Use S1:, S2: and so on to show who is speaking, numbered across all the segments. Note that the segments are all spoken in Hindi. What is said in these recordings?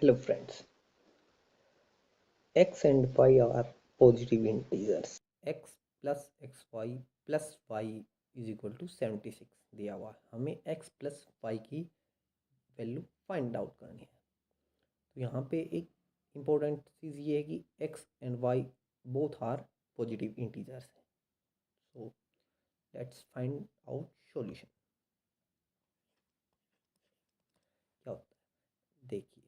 S1: Hello friends, x and y are positive integers. x plus xy plus y is equal to 76 दिया हुआ है। हमें x plus y की वैल्यू फाइंड आउट करनी है। तो यहाँ पे एक इम्पोर्टेंट चीज़ ये है कि x and y both are positive integers हैं। So let's find out solution. क्या होता है देखिए,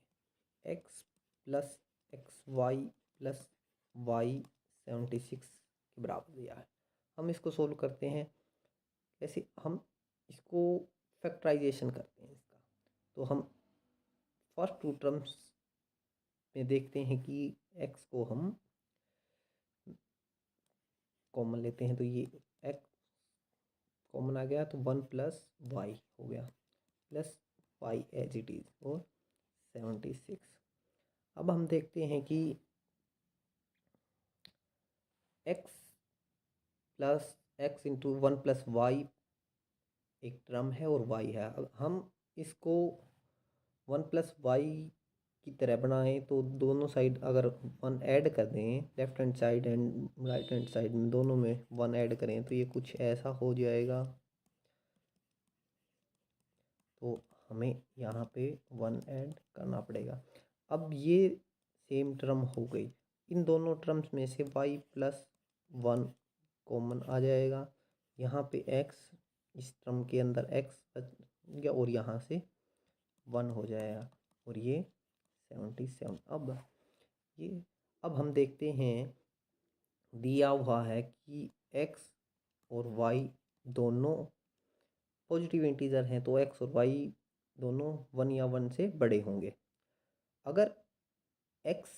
S1: x plus x y plus y 76 के बराबर दिया है। हम इसको सोल्व करते हैं। कैसे हम इसको फैक्टराइजेशन करते हैं इसका। तो हम फर्स्ट टू टर्म्स में देखते हैं कि x को हम कॉमन लेते हैं, तो ये x कॉमन आ गया तो 1 प्लस वाई हो गया plus y as it is और 76। अब हम देखते हैं कि x plus x into 1 plus y एक टर्म है और y है। अब हम इसको 1 प्लस वाई की तरह बनाएं तो दोनों साइड अगर 1 ऐड कर दें, left hand side and right hand side में दोनों में 1 ऐड करें तो ये कुछ ऐसा हो जाएगा। तो हमें यहाँ पे 1 ऐड करना पड़ेगा। अब ये सेम टर्म हो गई। इन दोनों टर्म्स में से y प्लस 1 कॉमन आ जाएगा। यहाँ पे x, इस टर्म के अंदर x बच गया और यहाँ से 1 हो जाएगा और ये 77। अब हम देखते हैं, दिया हुआ है कि x और y दोनों पॉजिटिव इंटीजर हैं, तो x और y दोनों 1 या 1 से बड़े होंगे। अगर x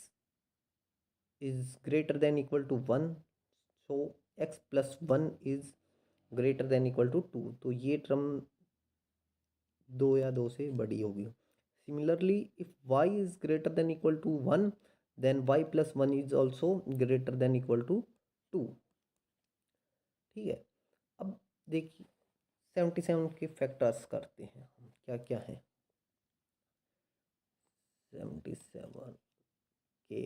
S1: is greater than equal to 1, so x plus 1 is greater than equal to 2, तो ये टर्म 2 या 2 से बड़ी होगी। Similarly if y is greater than equal to 1, then y plus 1 is also greater than equal to 2। ठीक है। अब देखिए 77 के फैक्टर्स करते हैं हम, क्या क्या हैं 77 के।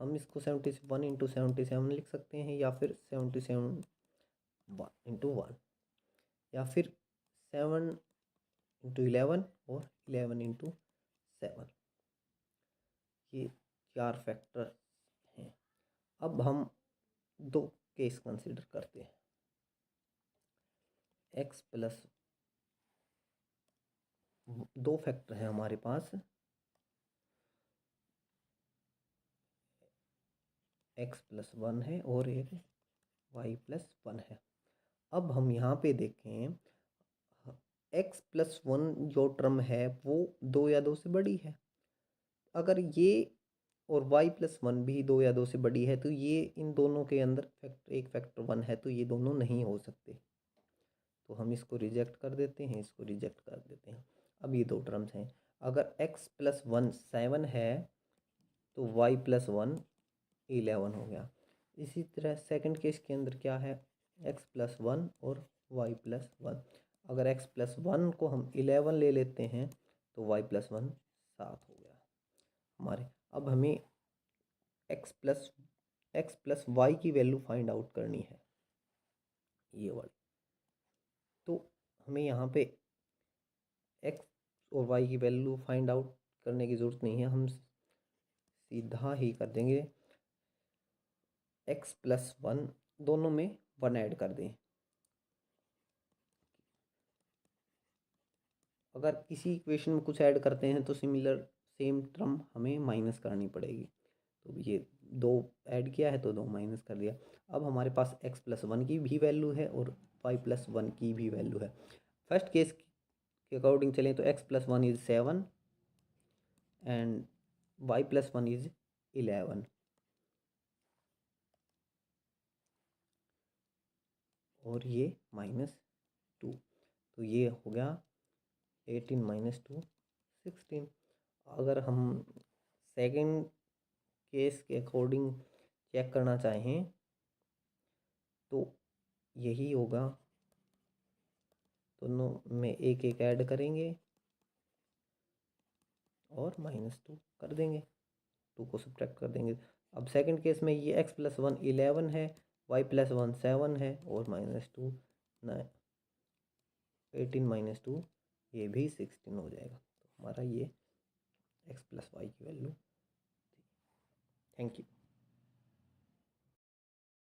S1: हम इसको 71 इंटू 77 लिख सकते हैं, या फिर 77 इंटू 1, या फिर 7 इंटू 11 और 11 इंटू 7। ये 4 फैक्टर हैं। अब हम 2 केस कंसिडर करते हैं। x प्लस 2 फैक्टर है हमारे पास, x प्लस 1 है और एक y प्लस 1 है। अब हम यहाँ पे देखें, x प्लस 1 जो टर्म है वो 2 या 2 से बड़ी है। अगर ये और y प्लस 1 भी 2 या 2 से बड़ी है, तो ये इन दोनों के अंदर एक फैक्टर 1 है, तो ये दोनों नहीं हो सकते। तो हम इसको रिजेक्ट कर देते हैं, इसको रिजेक्ट कर देते हैं। अब ये 2 टर्म्स हैं। अगर x प्लस 1 7 है तो y प्लस 1 11 हो गया। इसी तरह सेकंड केस के अंदर क्या है, x प्लस 1 और y प्लस 1। अगर x प्लस 1 को हम 11 ले लेते हैं तो y प्लस 1 7 हो गया हमारे। अब हमें x प्लस वाई की वैल्यू फाइंड आउट करनी है, ये वाली। तो हमें यहाँ पे x और y की वैल्यू फाइंड आउट करने की ज़रूरत नहीं है, हम सीधा ही कर देंगे। x प्लस 1 दोनों में 1 ऐड कर दें। अगर किसी इक्वेशन में कुछ ऐड करते हैं तो सिमिलर सेम टर्म हमें माइनस करनी पड़ेगी। तो ये 2 ऐड किया है तो 2 माइनस कर दिया। अब हमारे पास x प्लस 1 की भी वैल्यू है और y प्लस 1 की भी वैल्यू है। फर्स्ट केस के अकॉर्डिंग चलें तो x plus 1 is 7 and y plus 1 is 11 और ये -2, तो ये हो गया 18 माइनस 2 16। अगर हम सेकंड केस के अकॉर्डिंग चेक करना चाहें तो यही होगा, दोनों में एक एक ऐड करेंगे और -2 कर देंगे, 2 को सब्ट्रैक्ट कर देंगे। अब सेकंड केस में ये x+1 11 है, y+1 7 है और -2 9 18 - 2 ये भी 16 हो जाएगा। तो हमारा ये x+y की वैल्यू। Thank you.